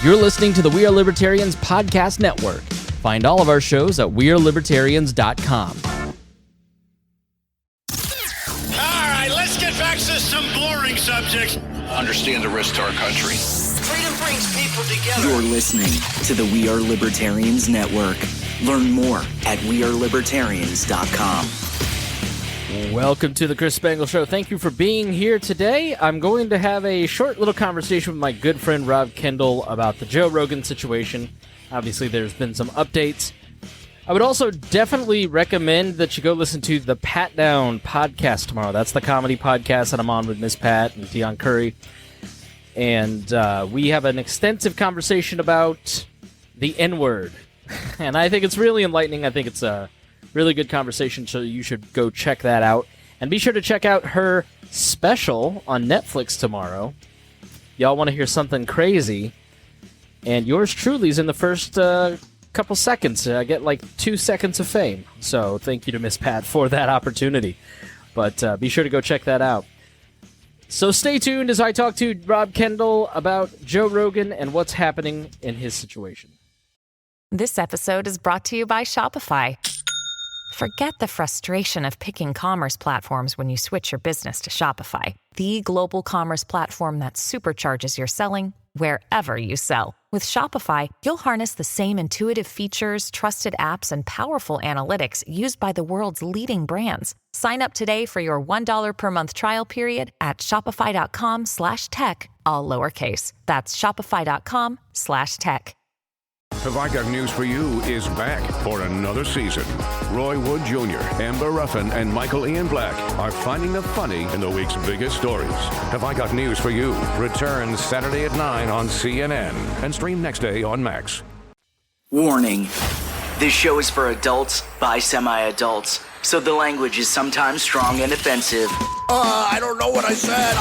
You're listening to the We Are Libertarians podcast network. Find all of our shows at wearelibertarians.com. All right, let's get back to some boring subjects. Understand the risk to our country. Freedom brings people together. You're listening to the We Are Libertarians network. Learn more at wearelibertarians.com. Welcome to the Chris Spangle Show. Thank you for being here today. I'm going to have a short little conversation with my good friend Rob Kendall about the Joe Rogan situation. Obviously, there's been some updates. I would also definitely recommend that you go listen to the Pat Down podcast tomorrow. That's the comedy podcast that I'm on with Miss Pat and Dion Curry. And we have an extensive conversation about the N-word. And I think it's really enlightening. I think it's a really good conversation, so you should go check that out. And be sure to check out her special on Netflix tomorrow. Y'all want to hear something crazy? And yours truly is in the first couple seconds. I get like 2 seconds of fame. So thank you to Miss Pat for that opportunity. But be sure to go check that out. So stay tuned as I talk to Rob Kendall about Joe Rogan and what's happening in his situation. This episode is brought to you by Shopify. Forget the frustration of picking commerce platforms when you switch your business to Shopify, the global commerce platform that supercharges your selling wherever you sell. With Shopify, you'll harness the same intuitive features, trusted apps, and powerful analytics used by the world's leading brands. Sign up today for your $1 per month trial period at shopify.com/tech, all lowercase. That's shopify.com/tech. Have I Got News for You is back for another season. Roy Wood Jr., Amber Ruffin, and Michael Ian Black are finding the funny in the week's biggest stories. Have I Got News for You returns Saturday at 9 on CNN and stream next day on Max. Warning. This show is for adults by semi-adults, so the language is sometimes strong and offensive. I don't know what I said.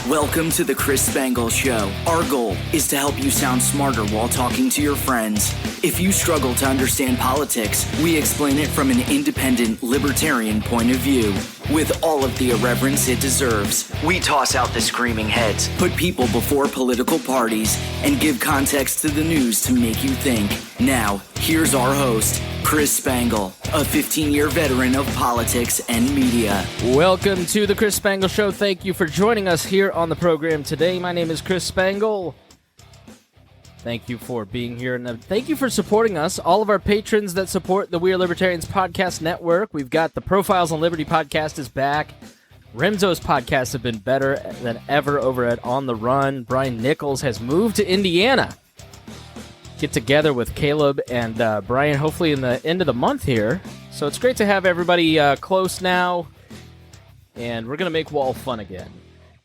Welcome to the Chris Spangle Show. Our goal is to help you sound smarter while talking to your friends. If you struggle to understand politics, we explain it from an independent, libertarian point of view. With all of the irreverence it deserves, we toss out the screaming heads, put people before political parties, and give context to the news to make you think. Now, here's our host, Chris Spangle, a 15-year veteran of politics and media. Welcome to the Chris Spangle Show. Thank you for joining us here on the program today. My name is Chris Spangle. Thank you for being here, and thank you for supporting us. All of our patrons that support the We Are Libertarians podcast network. We've got the Profiles on Liberty podcast is back. Remzo's podcasts have been better than ever over at On the Run. Brian Nichols has moved to Indiana. Get together with Caleb and Brian hopefully in the end of the month here. So it's great to have everybody close now, and we're going to make Wall fun again.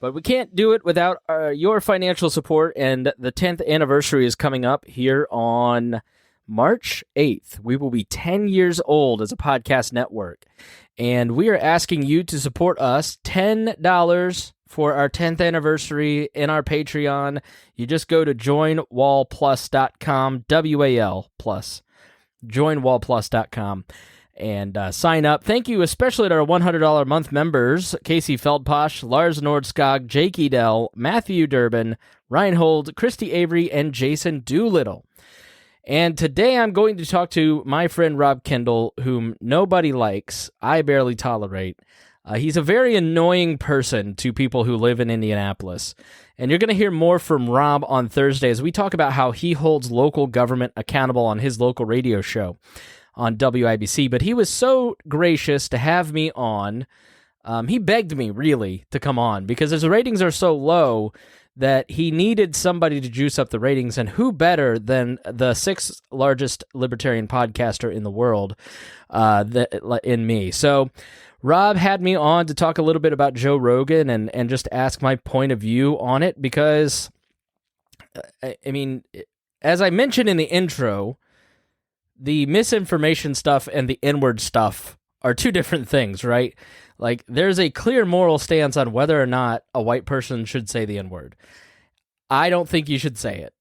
But we can't do it without your financial support, and the 10th anniversary is coming up here on March 8th. We will be 10 years old as a podcast network, and we are asking you to support us $10 for our 10th anniversary in our Patreon. You just go to joinwallplus.com, WAL plus, joinwallplus.com. And sign up. Thank you especially to our $100 a month members, Casey Feldposh, Lars Nordskog, Jake Edel, Matthew Durbin, Reinhold, Christy Avery, and Jason Doolittle. And today I'm going to talk to my friend Rob Kendall, whom nobody likes, I barely tolerate. He's a very annoying person to people who live in Indianapolis. And you're going to hear more from Rob on Thursday as we talk about how he holds local government accountable on his local radio show on WIBC, but he was so gracious to have me on. He begged me, really, to come on, because his ratings are so low that he needed somebody to juice up the ratings, and who better than the sixth largest libertarian podcaster in the world in me. So Rob had me on to talk a little bit about Joe Rogan and just ask my point of view on it, because, I mean, as I mentioned in the intro, the misinformation stuff and the N-word stuff are two different things, right? Like, there's a clear moral stance on whether or not a white person should say the N-word. I don't think you should say it.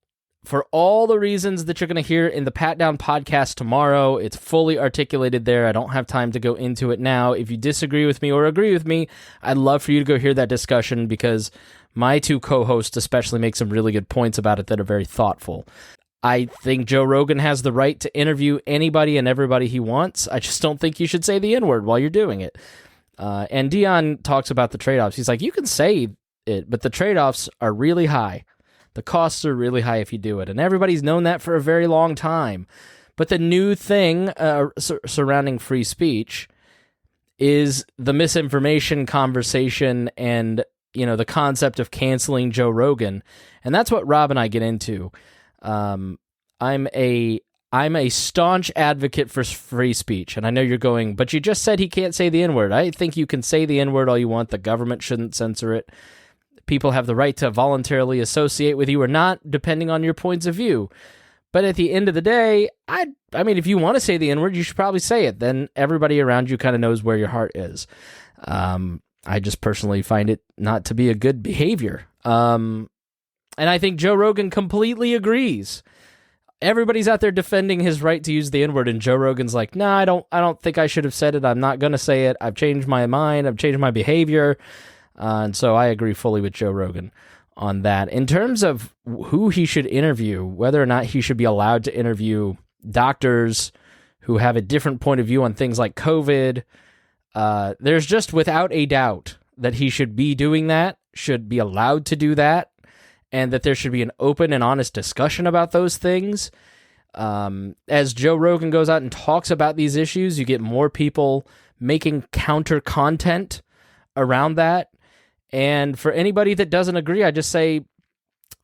for all the reasons that you're going to hear in the Pat Down podcast tomorrow. It's fully articulated there. I don't have time to go into it now. If you disagree with me or agree with me, I'd love for you to go hear that discussion, because my two co-hosts especially make some really good points about it that are very thoughtful. I think Joe Rogan has the right to interview anybody and everybody he wants. I just don't think you should say the N-word while you're doing it. And Dion talks about the trade-offs. He's like, you can say it, but the trade-offs are really high. The costs are really high if you do it, and everybody's known that for a very long time. But the new thing surrounding free speech is the misinformation conversation and, the concept of canceling Joe Rogan, and that's what Rob and I get into. I'm a staunch advocate for free speech, and I know you're going, but you just said he can't say the N-word. I think you can say the N-word all you want. The government shouldn't censor it. People have the right to voluntarily associate with you or not, depending on your points of view. But at the end of the day, I mean, if you want to say the N-word, you should probably say it. Then everybody around you kind of knows where your heart is. I just personally find it not to be a good behavior. And I think Joe Rogan completely agrees. Everybody's out there defending his right to use the N-word, and Joe Rogan's like, "No, I don't think I should have said it. I'm not going to say it. I've changed my mind. I've changed my behavior." And so I agree fully with Joe Rogan on that. In terms of who he should interview, whether or not he should be allowed to interview doctors who have a different point of view on things like COVID, there's just without a doubt that he should be doing that, should be allowed to do that, and that there should be an open and honest discussion about those things. As Joe Rogan goes out and talks about these issues, you get more people making counter content around that. And for anybody that doesn't agree, I just say,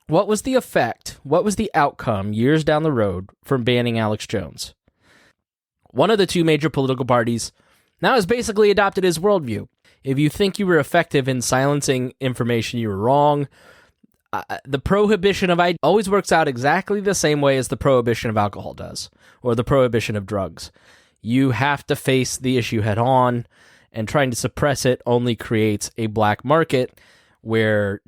what was the effect? What was the outcome years down the road from banning Alex Jones? One of the two major political parties now has basically adopted his worldview. If you think you were effective in silencing information, you were wrong. The prohibition of always works out exactly the same way as the prohibition of alcohol does, or the prohibition of drugs. You have to face the issue head on, and trying to suppress it only creates a black market where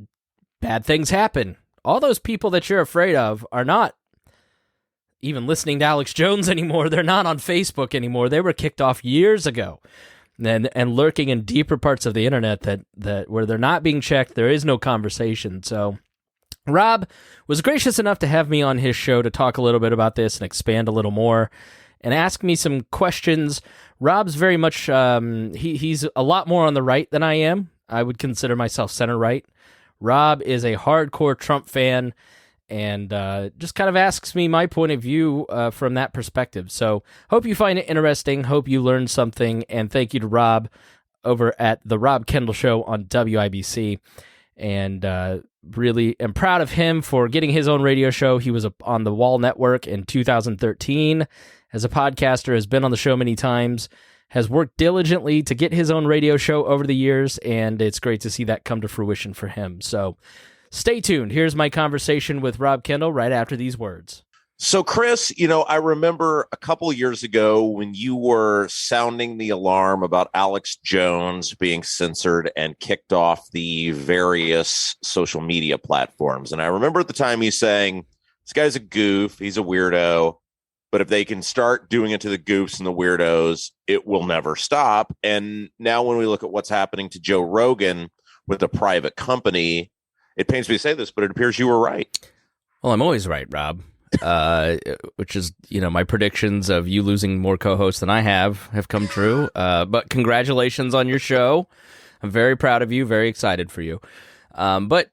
bad things happen. All those people that you're afraid of are not even listening to Alex Jones anymore. They're not on Facebook anymore. They were kicked off years ago. And lurking in deeper parts of the internet that where they're not being checked, there is no conversation. So Rob was gracious enough to have me on his show to talk a little bit about this and expand a little more and ask me some questions. Rob's very much, he's a lot more on the right than I am. I would consider myself center-right. Rob is a hardcore Trump fan and just kind of asks me my point of view from that perspective. So hope you find it interesting. Hope you learned something. And thank you to Rob over at the Rob Kendall Show on WIBC. And really am proud of him for getting his own radio show. He was on the Wall Network in 2013 as a podcaster, has been on the show many times, has worked diligently to get his own radio show over the years, and it's great to see that come to fruition for him. So stay tuned. Here's my conversation with Rob Kendall right after these words. So, Chris, I remember a couple of years ago when you were sounding the alarm about Alex Jones being censored and kicked off the various social media platforms. And I remember at the time you saying, this guy's a goof, he's a weirdo, but if they can start doing it to the goofs and the weirdos, it will never stop. And now when we look at what's happening to Joe Rogan with a private company, it pains me to say this, but it appears you were right. Well, I'm always right, Rob. Which is, my predictions of you losing more co-hosts than I have come true. But congratulations on your show. I'm very proud of you, very excited for you. But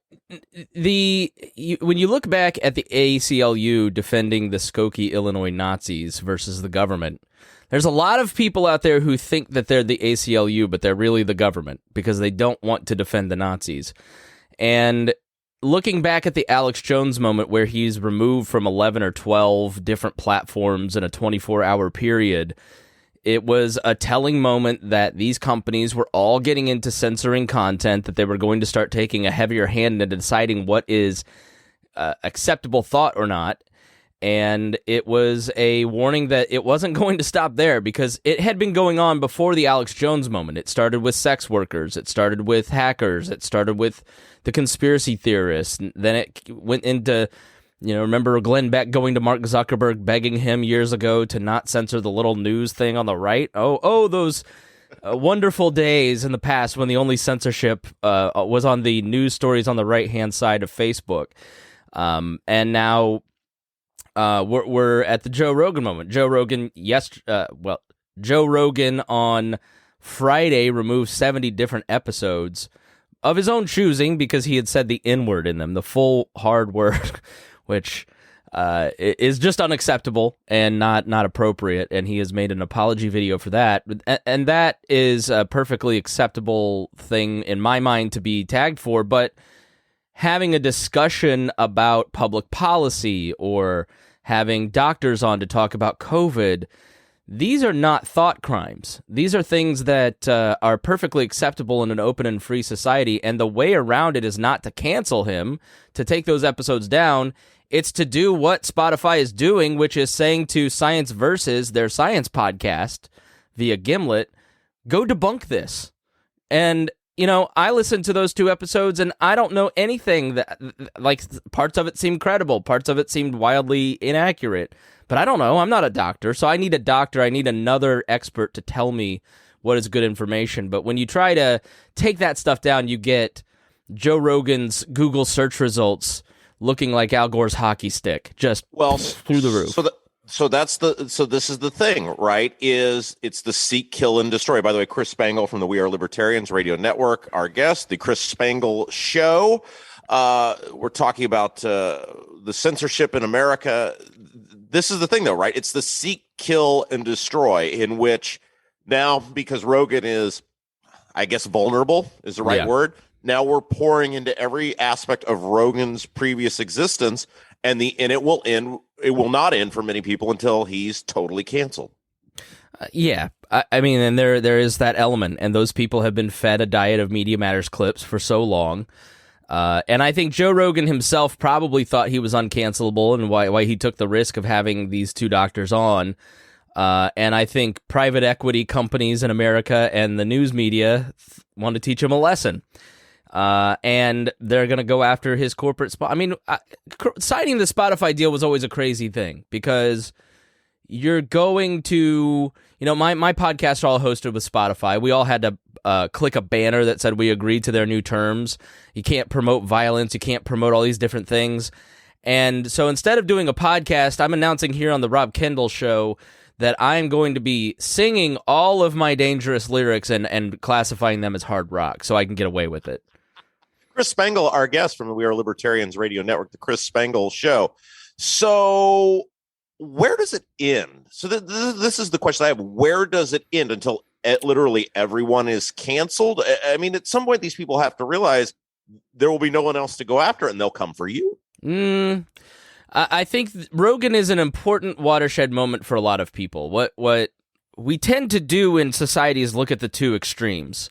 when you look back at the ACLU defending the Skokie, Illinois Nazis versus the government, there's a lot of people out there who think that they're the ACLU, but they're really the government because they don't want to defend the Nazis. And looking back at the Alex Jones moment where he's removed from 11 or 12 different platforms in a 24-hour period, it was a telling moment that these companies were all getting into censoring content, that they were going to start taking a heavier hand in deciding what is acceptable thought or not. And it was a warning that it wasn't going to stop there because it had been going on before the Alex Jones moment. It started with sex workers. It started with hackers. It started with the conspiracy theorists. And then it went into remember Glenn Beck going to Mark Zuckerberg, begging him years ago to not censor the little news thing on the right? Oh, those wonderful days in the past when the only censorship was on the news stories on the right-hand side of Facebook. And now we're at the Joe Rogan moment. Joe Rogan, Joe Rogan on Friday removed 70 different episodes of his own choosing because he had said the N-word in them, the full hard word, which is just unacceptable and not appropriate, and he has made an apology video for that. And that is a perfectly acceptable thing in my mind to be tagged for, but having a discussion about public policy or having doctors on to talk about COVID, these are not thought crimes. These are things that are perfectly acceptable in an open and free society, and the way around it is not to cancel him, to take those episodes down. It's to do what Spotify is doing, which is saying to Science Versus, their science podcast, via Gimlet, go debunk this. And, I listened to those 2 episodes, and I don't know anything that, like, parts of it seemed credible, parts of it seemed wildly inaccurate. But I don't know. I'm not a doctor, so I need a doctor. I need another expert to tell me what is good information. But when you try to take that stuff down, you get Joe Rogan's Google search results looking like Al Gore's hockey stick, just through the roof. So this is the thing, right? It's the seek, kill, and destroy. By the way, Chris Spangle from the We Are Libertarians Radio Network, our guest, the Chris Spangle Show. We're talking about the censorship in America. This is the thing, though, right? It's the seek, kill, and destroy, in which now, because Rogan is, I guess, vulnerable is the right word. Now we're pouring into every aspect of Rogan's previous existence, and it will end. It will not end for many people until he's totally canceled. I mean, and there is that element, and those people have been fed a diet of Media Matters clips for so long. And I think Joe Rogan himself probably thought he was uncancelable, and why he took the risk of having these 2 doctors on. And I think private equity companies in America and the news media want to teach him a lesson. And they're going to go after his corporate spot. I mean, signing the Spotify deal was always a crazy thing because you're going to, my podcasts are all hosted with Spotify. We all had to click a banner that said we agreed to their new terms. You can't promote violence. You can't promote all these different things. And so instead of doing a podcast, I'm announcing here on the Rob Kendall Show that I'm going to be singing all of my dangerous lyrics and classifying them as hard rock so I can get away with it. Chris Spangle, our guest from the We Are Libertarians Radio Network, the Chris Spangle Show. So where does it end? So this is the question I have. Where does it end until literally everyone is canceled? I mean, at some point, these people have to realize there will be no one else to go after, and they'll come for you. I think Rogan is an important watershed moment for a lot of people. What we tend to do in society is look at the 2 extremes.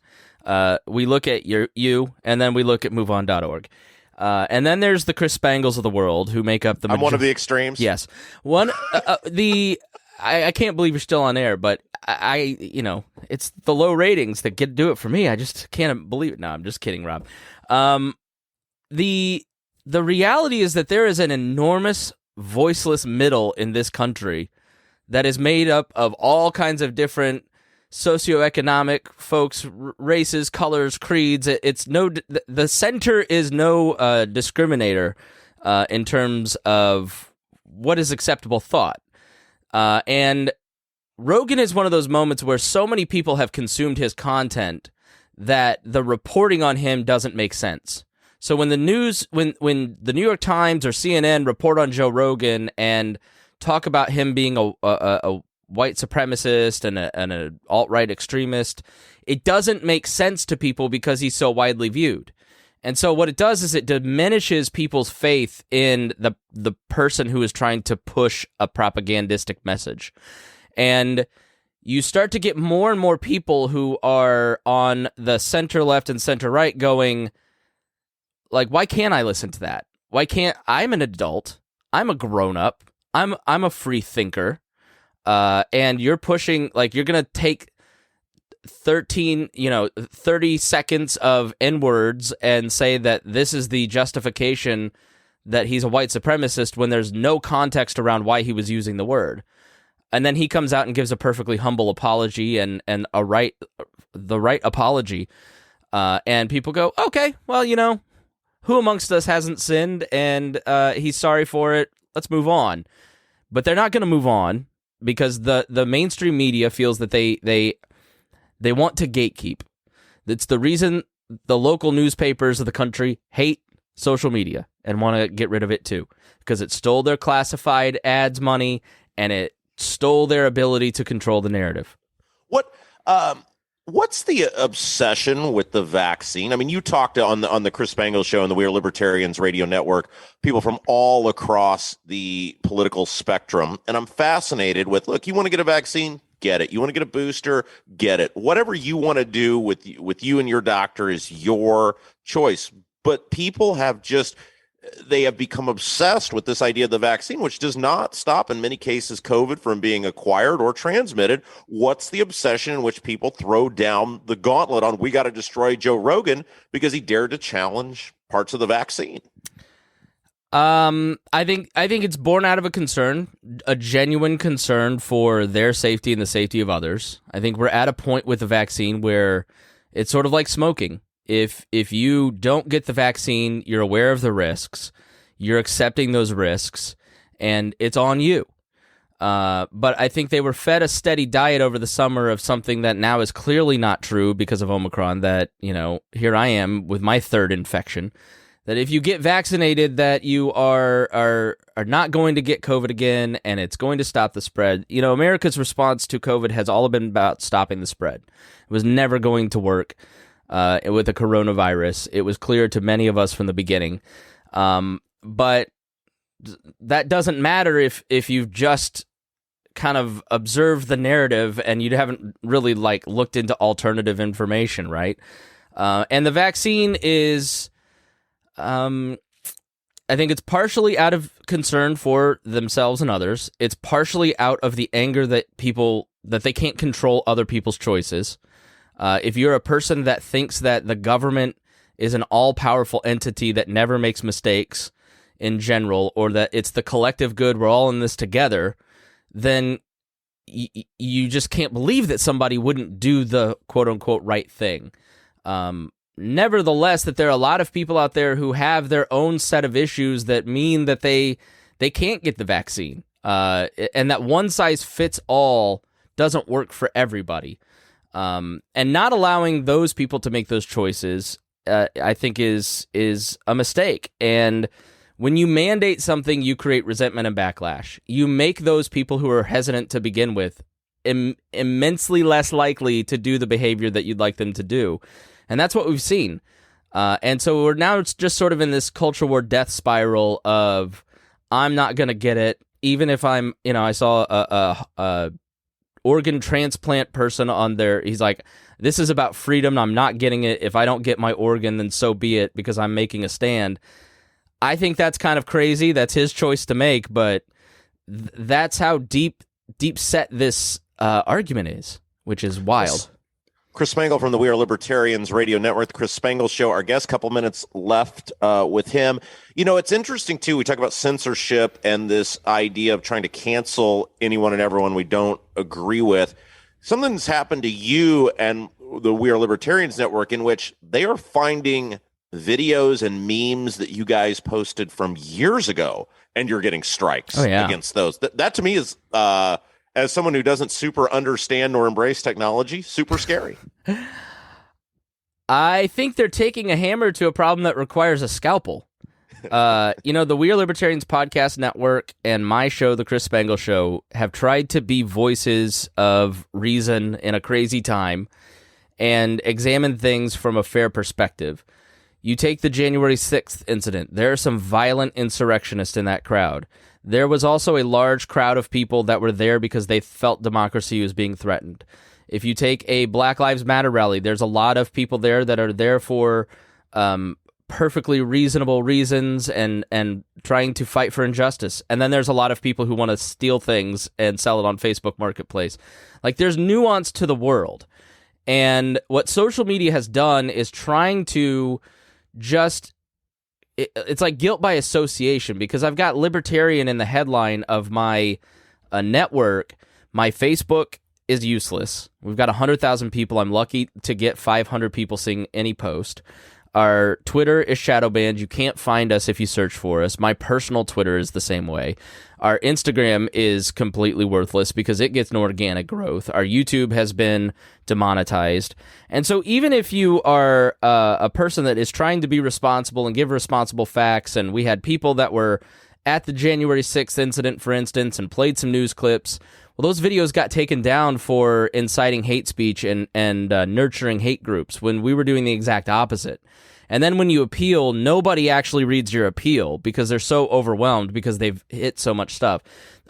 We look at you, and then we look at MoveOn.org. And then there's the Chris Spangles of the world who make up the... I'm one of the extremes? Yes. I can't believe you're still on air, but it's the low ratings that do it for me. I just can't believe it. No, I'm just kidding, Rob. The reality is that there is an enormous voiceless middle in this country that is made up of all kinds of different socioeconomic folks, races, colors, creeds. The center is no discriminator in terms of what is acceptable thought. And Rogan is one of those moments where so many people have consumed his content that the reporting on him doesn't make sense. So when the New York Times or CNN report on Joe Rogan and talk about him being a white supremacist and an alt-right extremist, it doesn't make sense to people because he's so widely viewed. And so what it does is it diminishes people's faith in the person who is trying to push a propagandistic message. And you start to get more and more people who are on the center left and center right going, like, why can't I listen to that? Why can't I'm an adult? I'm a grown-up. I'm a free thinker. And you're pushing, like, you're going to take 30 seconds of N-words and say that this is the justification that he's a white supremacist when there's no context around why he was using the word. And then he comes out and gives a perfectly humble apology and the right apology. And people go, okay, well, who amongst us hasn't sinned, and he's sorry for it. Let's move on. But they're not going to move on because the mainstream media feels that they want to gatekeep. It's the reason the local newspapers of the country hate social media and want to get rid of it too, because it stole their classified ads money and it stole their ability to control the narrative. What's the obsession with the vaccine? I mean, you talked on the Chris Spangle show and the We Are Libertarians radio network, people from all across the political spectrum. And I'm fascinated with, look, you want to get a vaccine? Get it. You want to get a booster? Get it. Whatever you want to do with you and your doctor is your choice. But people have they have become obsessed with this idea of the vaccine, which does not stop, in many cases, COVID from being acquired or transmitted. What's the obsession in which people throw down the gauntlet on, we got to destroy Joe Rogan because he dared to challenge parts of the vaccine? I think it's born out of a genuine concern for their safety and the safety of others. I think we're at a point with the vaccine where it's sort of like smoking. If you don't get the vaccine, you're aware of the risks, you're accepting those risks, and it's on you. But I think they were fed a steady diet over the summer of something that now is clearly not true because of Omicron, that, here I am with my third infection, that if you get vaccinated, that you are not going to get COVID again, and it's going to stop the spread. America's response to COVID has all been about stopping the spread. It was never going to work. With the coronavirus, it was clear to many of us from the beginning. But that doesn't matter if you've just kind of observed the narrative and you haven't really looked into alternative information, right? And the vaccine is, I think it's partially out of concern for themselves and others. It's partially out of the anger that they can't control other people's choices. If you're a person that thinks that the government is an all-powerful entity that never makes mistakes in general, or that it's the collective good, we're all in this together, then you just can't believe that somebody wouldn't do the quote-unquote right thing. Nevertheless, that there are a lot of people out there who have their own set of issues that mean that they can't get the vaccine, and that one-size-fits-all doesn't work for everybody. And not allowing those people to make those choices, I think is a mistake. And when you mandate something, you create resentment and backlash. You make those people who are hesitant to begin with immensely less likely to do the behavior that you'd like them to do. And that's what we've seen. And so we're now just sort of in this culture war death spiral of, I'm not going to get it, even if I'm, I saw a organ transplant person on there. He's like, this is about freedom. I'm not getting it. If I don't get my organ, then so be it, because I'm making a stand. I think that's kind of crazy. That's his choice to make, but that's how deep set this argument is, which is wild. Chris Spangle from the We Are Libertarians radio network, the Chris Spangle Show. Our guest, couple minutes left with him. It's interesting, too. We talk about censorship and this idea of trying to cancel anyone and everyone we don't agree with. Something's happened to you and the We Are Libertarians network in which they are finding videos and memes that you guys posted from years ago, and you're getting strikes against those. That to me is... as someone who doesn't super understand or embrace technology, super scary. I think they're taking a hammer to a problem that requires a scalpel. The We Are Libertarians podcast network and my show, The Chris Spangle Show, have tried to be voices of reason in a crazy time and examine things from a fair perspective. You take the January 6th incident. There are some violent insurrectionists in that crowd. There was also a large crowd of people that were there because they felt democracy was being threatened. If you take a Black Lives Matter rally, there's a lot of people there that are there for perfectly reasonable reasons and trying to fight for injustice. And then there's a lot of people who want to steal things and sell it on Facebook Marketplace. There's nuance to the world. And what social media has done is trying to just it's like guilt by association, because I've got libertarian in the headline of my network. My Facebook is useless. We've got 100,000 people. I'm lucky to get 500 people seeing any post. Our Twitter is shadow banned. You can't find us if you search for us. My personal Twitter is the same way. Our Instagram is completely worthless because it gets no organic growth. Our YouTube has been demonetized. And so even if you are a person that is trying to be responsible and give responsible facts, and we had people that were at the January 6th incident, for instance, and played some news clips, well, those videos got taken down for inciting hate speech and nurturing hate groups when we were doing the exact opposite. And then when you appeal, nobody actually reads your appeal because they're so overwhelmed because they've hit so much stuff.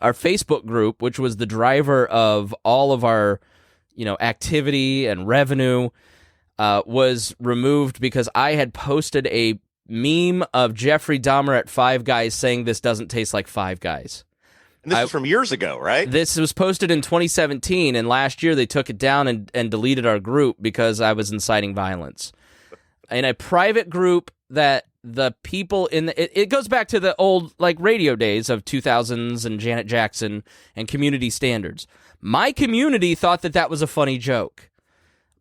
Our Facebook group, which was the driver of all of our, activity and revenue, was removed because I had posted a meme of Jeffrey Dahmer at Five Guys saying this doesn't taste like Five Guys. And this is from years ago, right? This was posted in 2017, and last year they took it down and deleted our group because I was inciting violence. In a private group that the people in it goes back to the old radio days of 2000s and Janet Jackson and community standards. My community thought that was a funny joke,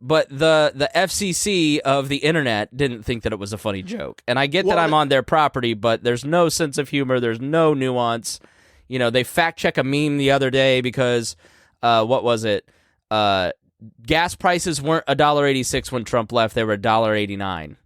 but the FCC of the internet didn't think that it was a funny joke. And I get that I'm on their property, but there's no sense of humor. There's no nuance. They fact check a meme the other day because what was it? Gas prices weren't $1.86 when Trump left; they were $1.89,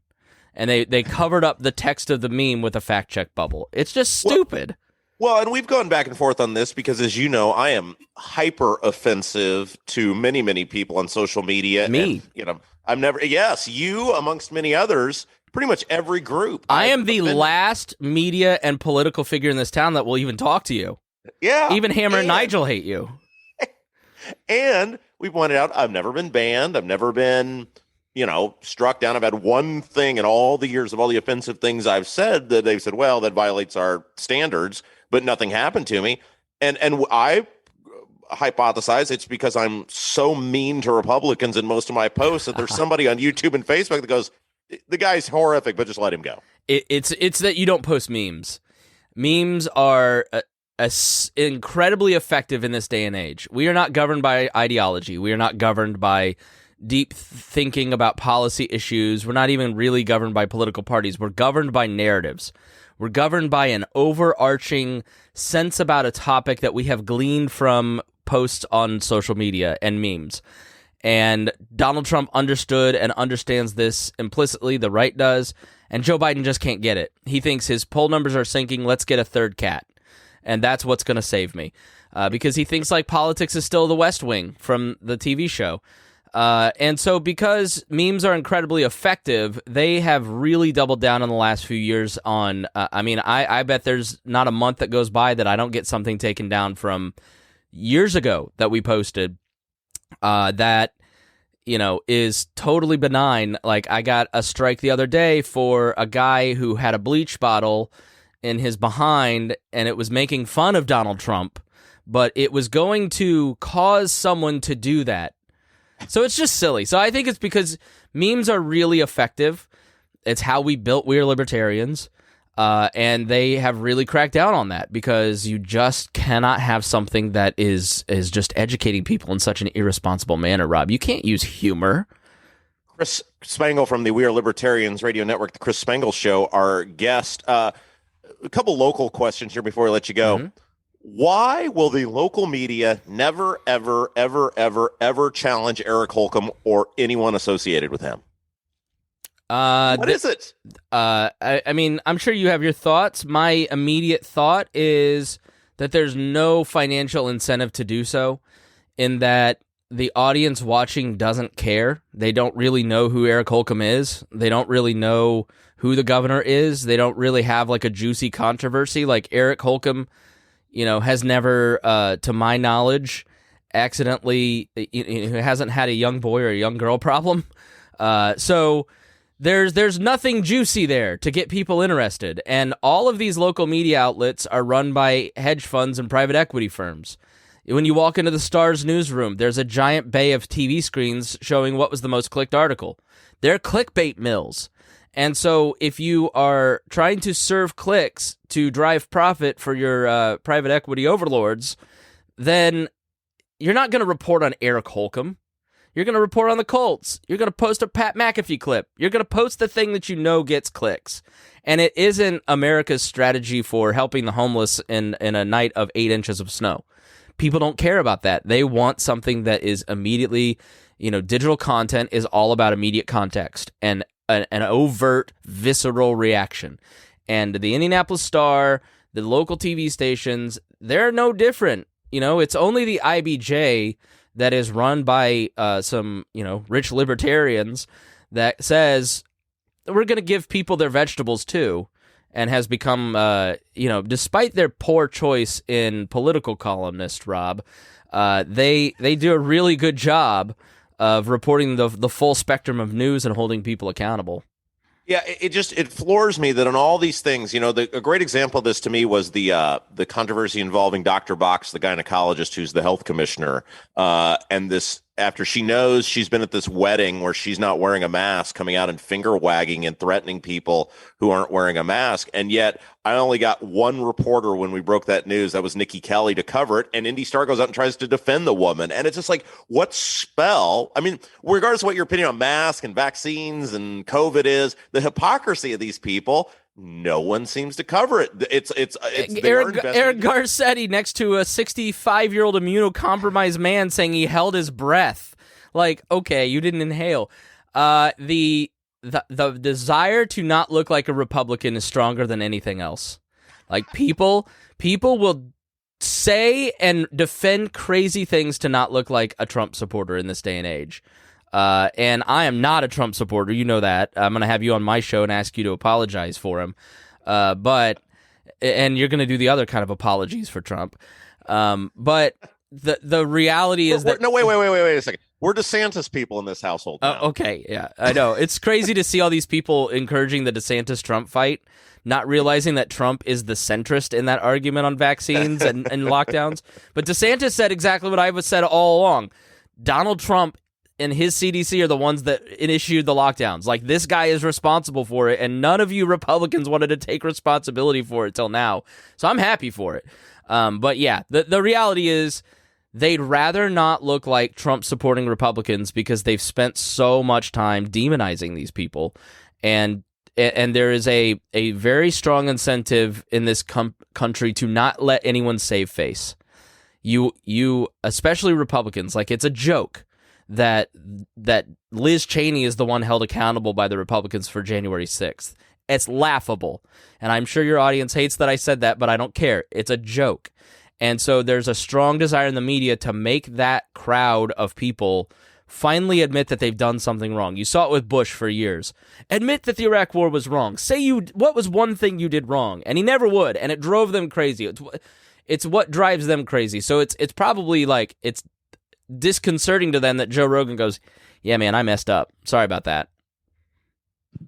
and they covered up the text of the meme with a fact check bubble. It's just stupid. Well, and we've gone back and forth on this because, as you know, I am hyper offensive to many, many people on social media. Me, and, I'm never. Yes, you amongst many others. Pretty much every group. I am the last media and political figure in this town that will even talk to you. Yeah, even Hammer and Nigel hate you. And we pointed out, I've never been banned. I've never been, struck down. I've had one thing in all the years of all the offensive things I've said that they've said, well, that violates our standards, but nothing happened to me. And I hypothesize it's because I'm so mean to Republicans in most of my posts that there's somebody on YouTube and Facebook that goes, the guy's horrific, but just let him go. It's that you don't post memes. Memes are incredibly effective in this day and age. We are not governed by ideology. We are not governed by deep thinking about policy issues. We're not even really governed by political parties. We're governed by narratives. We're governed by an overarching sense about a topic that we have gleaned from posts on social media and memes. And Donald Trump understood and understands this implicitly. The right does. And Joe Biden just can't get it. He thinks his poll numbers are sinking. Let's get a third cat. And that's what's going to save me. Because he thinks politics is still the West Wing from the TV show. And so because memes are incredibly effective, they have really doubled down in the last few years on, I bet there's not a month that goes by that I don't get something taken down from years ago that we posted that, is totally benign. I got a strike the other day for a guy who had a bleach bottle in his behind, and it was making fun of Donald Trump, but it was going to cause someone to do that. So it's just silly. So I think it's because memes are really effective. It's how we built We Are Libertarians. And they have really cracked down on that because you just cannot have something that is just educating people in such an irresponsible manner, Rob. You can't use humor. Chris Spangle from the We Are Libertarians radio network, the Chris Spangle Show, our guest. A couple local questions here before we let you go. Mm-hmm. Why will the local media never, ever, ever, ever, ever challenge Eric Holcomb or anyone associated with him? What is it? I'm sure you have your thoughts. My immediate thought is that there's no financial incentive to do so, in that the audience watching doesn't care. They don't really know who Eric Holcomb is. They don't really know who the governor is. They don't really have a juicy controversy. Eric Holcomb, has never, to my knowledge, accidentally, hasn't had a young boy or a young girl problem. So there's nothing juicy there to get people interested. And all of these local media outlets are run by hedge funds and private equity firms. When you walk into the Star's newsroom, there's a giant bay of TV screens showing what was the most clicked article. They're clickbait mills. And so if you are trying to serve clicks to drive profit for your private equity overlords, then you're not going to report on Eric Holcomb. You're going to report on the Colts. You're going to post a Pat McAfee clip. You're going to post the thing that you know gets clicks. And it isn't America's strategy for helping the homeless in a night of 8 inches of snow. People don't care about that. They want something that is immediately, digital content is all about immediate context and an overt, visceral reaction. And the Indianapolis Star, the local TV stations, they're no different. It's only the IBJ that is run by some, rich libertarians that says we're going to give people their vegetables too, and has become, despite their poor choice in political columnist, Rob, they do a really good job of reporting the full spectrum of news and holding people accountable. Yeah, it floors me that on all these things, a great example of this to me was the controversy involving Dr. Box, the gynecologist who's the health commissioner, and this after she knows she's been at this wedding where she's not wearing a mask, coming out and finger wagging and threatening people who aren't wearing a mask. And yet I only got one reporter when we broke that news. That was Nikki Kelly to cover it. And Indy Star goes out and tries to defend the woman. And it's just like, what spell? I mean, regardless of what your opinion on masks and vaccines and COVID is, the hypocrisy of these people, no one seems to cover it. It's Eric Garcetti next to a 65-year-old immunocompromised man saying he held his breath. Like, okay, you didn't inhale. The desire to not look like a Republican is stronger than anything else. Like, people will say and defend crazy things to not look like a Trump supporter in this day and age. And I am not a Trump supporter. You know that. I'm going to have you on my show and ask you to apologize for him. And you're going to do the other kind of apologies for Trump. But the reality is that... No, wait a second. We're DeSantis people in this household now. Okay, yeah, I know. It's crazy to see all these people encouraging the DeSantis-Trump fight, not realizing that Trump is the centrist in that argument on vaccines and lockdowns. But DeSantis said exactly what I've said all along. Donald Trump and his CDC are the ones that issued the lockdowns. Like, this guy is responsible for it, and none of you Republicans wanted to take responsibility for it till now. So I'm happy for it. But yeah, the reality is they'd rather not look like Trump-supporting Republicans because they've spent so much time demonizing these people. And there is a very strong incentive in this country to not let anyone save face. You especially Republicans, like, it's a joke that Liz Cheney is the one held accountable by the Republicans for January 6th. It's laughable. And I'm sure your audience hates that I said that, but I don't care. It's a joke. And so there's a strong desire in the media to make that crowd of people finally admit that they've done something wrong. You saw it with Bush for years. Admit that the Iraq War was wrong. Say what was one thing you did wrong? And he never would, and it drove them crazy. It's what drives them crazy. So it's probably like it's disconcerting to them that Joe Rogan goes, yeah, man, I messed up. Sorry about that.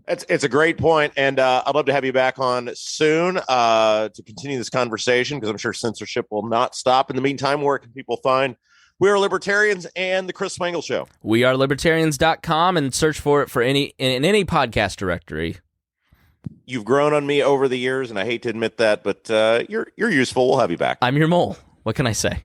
It's a great point, and I'd love to have you back on soon to continue this conversation, because I'm sure censorship will not stop. In the meantime, where can people find We Are Libertarians and the Chris Spangle Show? WeAreLibertarians.com, and search for it in any podcast directory. You've grown on me over the years, and I hate to admit that, but you're useful. We'll have you back. I'm your mole. What can I say?